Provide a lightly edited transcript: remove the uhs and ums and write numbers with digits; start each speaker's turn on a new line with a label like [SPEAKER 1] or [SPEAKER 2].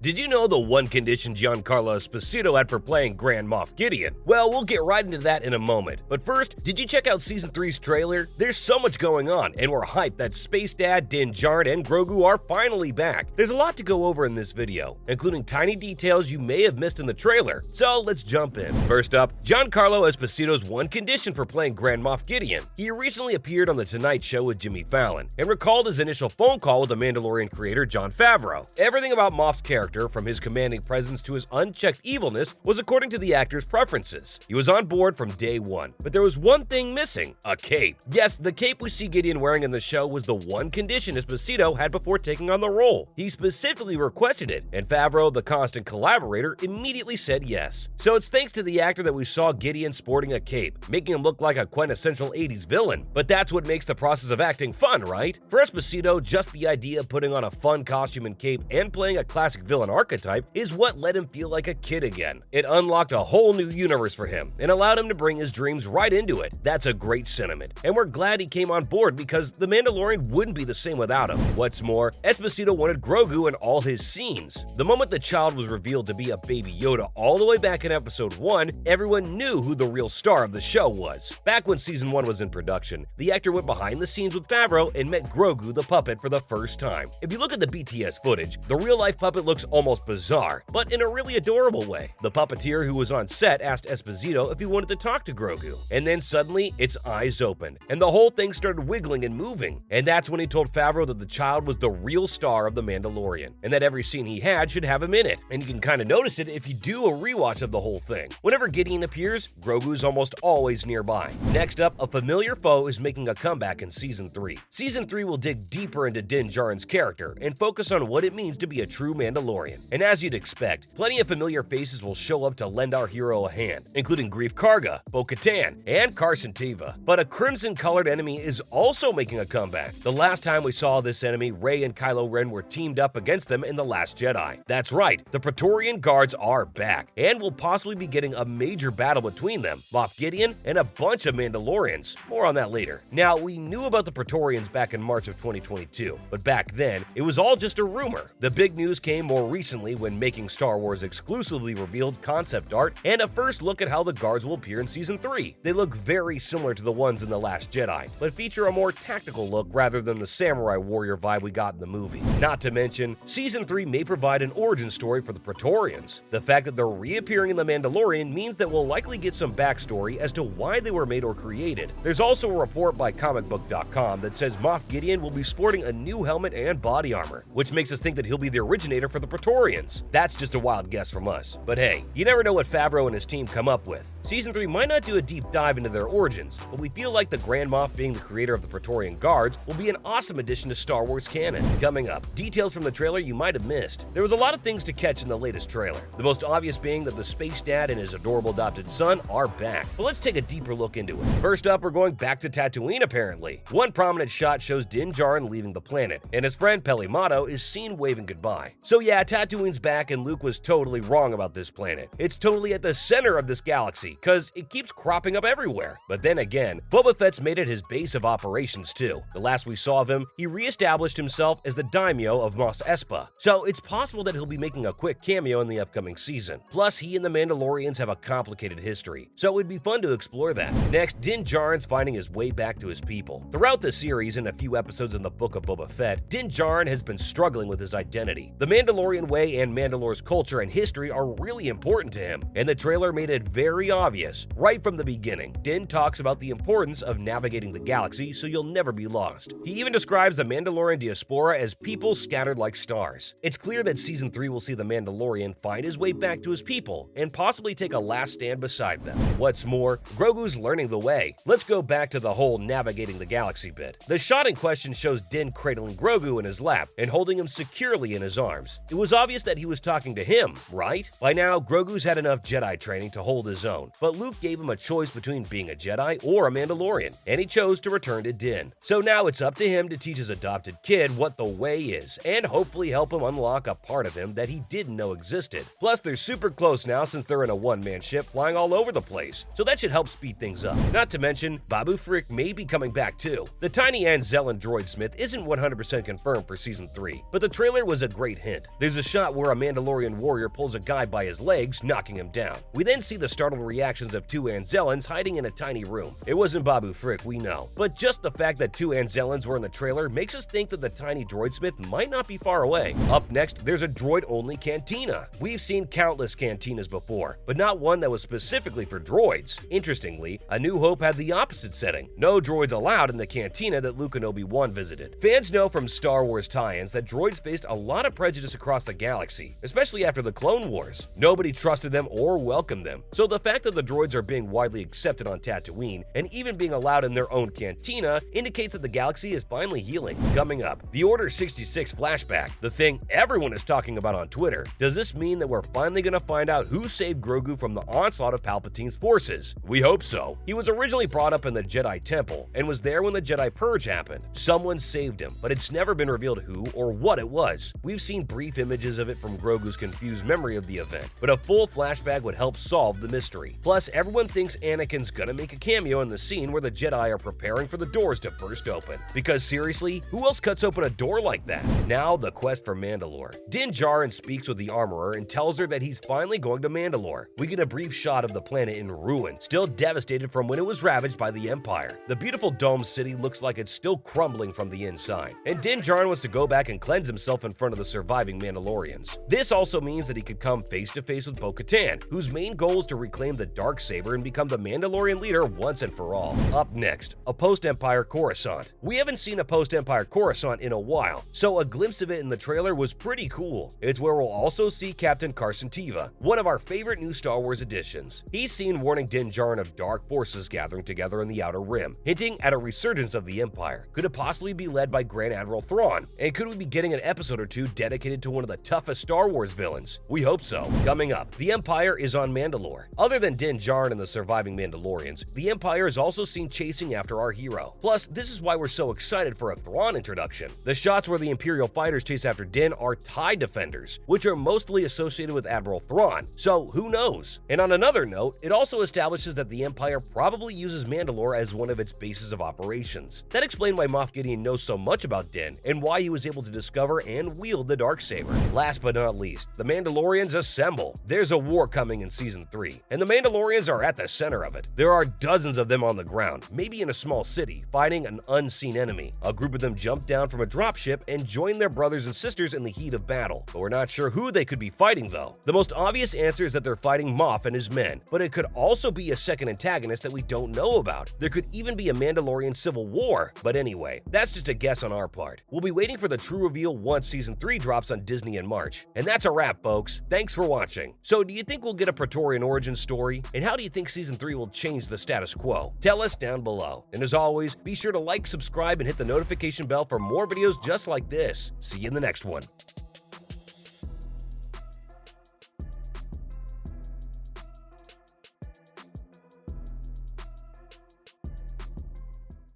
[SPEAKER 1] Did you know the one condition Giancarlo Esposito had for playing Grand Moff Gideon? Well, we'll get right into that in a moment. But first, did you check out Season 3's trailer? There's so much going on, and we're hyped that Space Dad, Din Djarin, and Grogu are finally back. There's a lot to go over in this video, including tiny details you may have missed in the trailer, so let's jump in. First up, Giancarlo Esposito's one condition for playing Grand Moff Gideon. He recently appeared on The Tonight Show with Jimmy Fallon, and recalled his initial phone call with the Mandalorian creator Jon Favreau. Everything about Moff's character, from his commanding presence to his unchecked evilness, was according to the actor's preferences. He was on board from day one, but there was one thing missing: a cape. Yes, the cape we see Gideon wearing in the show was the one condition Esposito had before taking on the role. He specifically requested it, and Favreau, the constant collaborator, immediately said yes. So it's thanks to the actor that we saw Gideon sporting a cape, making him look like a quintessential 80s villain. But that's what makes the process of acting fun, right? For Esposito, just the idea of putting on a fun costume and cape and playing a classic villain archetype is what let him feel like a kid again. It unlocked a whole new universe for him and allowed him to bring his dreams right into it. That's a great sentiment, and we're glad he came on board because The Mandalorian wouldn't be the same without him. What's more, Esposito wanted Grogu in all his scenes. The moment the child was revealed to be a baby Yoda all the way back in episode 1, everyone knew who the real star of the show was. Back when season 1 was in production, the actor went behind the scenes with Favreau and met Grogu the puppet for the first time. If you look at the BTS footage, the real-life puppet looks almost bizarre, but in a really adorable way. The puppeteer who was on set asked Esposito if he wanted to talk to Grogu, and then suddenly its eyes opened, and the whole thing started wiggling and moving. And that's when he told Favreau that the child was the real star of The Mandalorian, and that every scene he had should have him in it. And you can kind of notice it if you do a rewatch of the whole thing. Whenever Gideon appears, Grogu's almost always nearby. Next up, a familiar foe is making a comeback in Season 3. Season 3 will dig deeper into Din Djarin's character and focus on what it means to be a true Mandalorian. And as you'd expect, plenty of familiar faces will show up to lend our hero a hand, including Greef Karga, Bo-Katan, and Carson Teva. But a crimson-colored enemy is also making a comeback. The last time we saw this enemy, Rey and Kylo Ren were teamed up against them in The Last Jedi. That's right, the Praetorian Guards are back, and we'll possibly be getting a major battle between them, Moff Gideon, and a bunch of Mandalorians. More on that later. Now, we knew about the Praetorians back in March of 2022, but back then, it was all just a rumor. The big news came more recently when Making Star Wars exclusively revealed concept art and a first look at how the guards will appear in Season 3. They look very similar to the ones in The Last Jedi, but feature a more tactical look rather than the samurai warrior vibe we got in the movie. Not to mention, Season 3 may provide an origin story for the Praetorians. The fact that they're reappearing in The Mandalorian means that we'll likely get some backstory as to why they were made or created. There's also a report by comicbook.com that says Moff Gideon will be sporting a new helmet and body armor, which makes us think that he'll be the originator for the Praetorians. That's just a wild guess from us. But hey, you never know what Favreau and his team come up with. Season 3 might not do a deep dive into their origins, but we feel like the Grand Moff being the creator of the Praetorian Guards will be an awesome addition to Star Wars canon. Coming up, details from the trailer you might have missed. There was a lot of things to catch in the latest trailer, the most obvious being that the Space Dad and his adorable adopted son are back. But let's take a deeper look into it. First up, we're going back to Tatooine apparently. One prominent shot shows Din Djarin leaving the planet, and his friend Pelimato is seen waving goodbye. So yeah, Tatooine's back, and Luke was totally wrong about this planet. It's totally at the center of this galaxy, cause it keeps cropping up everywhere. But then again, Boba Fett's made it his base of operations too. The last we saw of him, he re-established himself as the daimyo of Mos Espa, so it's possible that he'll be making a quick cameo in the upcoming season. Plus, he and the Mandalorians have a complicated history, so it'd be fun to explore that. Next, Din Djarin's finding his way back to his people. Throughout the series and a few episodes in the Book of Boba Fett, Din Djarin has been struggling with his identity. The Mandalorian way and Mandalore's culture and history are really important to him, and the trailer made it very obvious. Right from the beginning, Din talks about the importance of navigating the galaxy so you'll never be lost. He even describes the Mandalorian diaspora as people scattered like stars. It's clear that Season 3 will see the Mandalorian find his way back to his people and possibly take a last stand beside them. What's more, Grogu's learning the way. Let's go back to the whole navigating the galaxy bit. The shot in question shows Din cradling Grogu in his lap and holding him securely in his arms. It was obvious that he was talking to him, right? By now, Grogu's had enough Jedi training to hold his own, but Luke gave him a choice between being a Jedi or a Mandalorian, and he chose to return to Din. So now it's up to him to teach his adopted kid what the way is, and hopefully help him unlock a part of him that he didn't know existed. Plus, they're super close now since they're in a one-man ship flying all over the place, so that should help speed things up. Not to mention, Babu Frick may be coming back too. The tiny Anzellan droid Smith isn't 100% confirmed for Season 3, but the trailer was a great hint. There's There's a shot where a Mandalorian warrior pulls a guy by his legs, knocking him down. We then see the startled reactions of two Anzellans hiding in a tiny room. It wasn't Babu Frick, we know, but just the fact that two Anzellans were in the trailer makes us think that the tiny droidsmith might not be far away. Up next, there's a droid-only cantina. We've seen countless cantinas before, but not one that was specifically for droids. Interestingly, A New Hope had the opposite setting. No droids allowed in the cantina that Luke and Obi-Wan visited. Fans know from Star Wars tie-ins that droids faced a lot of prejudice across the galaxy, especially after the Clone Wars. Nobody trusted them or welcomed them, so the fact that the droids are being widely accepted on Tatooine and even being allowed in their own cantina indicates that the galaxy is finally healing. Coming up, the Order 66 flashback, the thing everyone is talking about on Twitter. Does this mean that we're finally going to find out who saved Grogu from the onslaught of Palpatine's forces? We hope so. He was originally brought up in the Jedi Temple and was there when the Jedi Purge happened. Someone saved him, but it's never been revealed who or what it was. We've seen brief images of it from Grogu's confused memory of the event, but a full flashback would help solve the mystery. Plus, everyone thinks Anakin's gonna make a cameo in the scene where the Jedi are preparing for the doors to burst open. Because seriously, who else cuts open a door like that? Now, the quest for Mandalore. Din Djarin speaks with the armorer and tells her that he's finally going to Mandalore. We get a brief shot of the planet in ruin, still devastated from when it was ravaged by the Empire. The beautiful domed city looks like it's still crumbling from the inside, and Din Djarin wants to go back and cleanse himself in front of the surviving Mandalorians. This also means that he could come face to face with Bo-Katan, whose main goal is to reclaim the Darksaber and become the Mandalorian leader once and for all. Up next, a post-Empire Coruscant. We haven't seen a post-Empire Coruscant in a while, so a glimpse of it in the trailer was pretty cool. It's where we'll also see Captain Carson Teva, one of our favorite new Star Wars additions. He's seen warning Din Djarin of dark forces gathering together in the Outer Rim, hinting at a resurgence of the Empire. Could it possibly be led by Grand Admiral Thrawn? And could we be getting an episode or two dedicated to one of the toughest Star Wars villains? We hope so. Coming up, the Empire is on Mandalore. Other than Din Djarin and the surviving Mandalorians, the Empire is also seen chasing after our hero. Plus, this is why we're so excited for a Thrawn introduction. The shots where the Imperial fighters chase after Din are TIE Defenders, which are mostly associated with Admiral Thrawn, so who knows? And on another note, it also establishes that the Empire probably uses Mandalore as one of its bases of operations. That explained why Moff Gideon knows so much about Din and why he was able to discover and wield the Darksaber. Last but not least, the Mandalorians assemble. There's a war coming in Season 3, and the Mandalorians are at the center of it. There are dozens of them on the ground, maybe in a small city, fighting an unseen enemy. A group of them jump down from a dropship and join their brothers and sisters in the heat of battle, but we're not sure who they could be fighting though. The most obvious answer is that they're fighting Moff and his men, but it could also be a second antagonist that we don't know about. There could even be a Mandalorian civil war, but anyway, that's just a guess on our part. We'll be waiting for the true reveal once Season 3 drops on Disney in March. And that's a wrap, folks. Thanks for watching. So do you think we'll get a Praetorian origin story? And how do you think Season 3 will change the status quo? Tell us down below. And as always, be sure to like, subscribe, and hit the notification bell for more videos just like this. See you in the next one.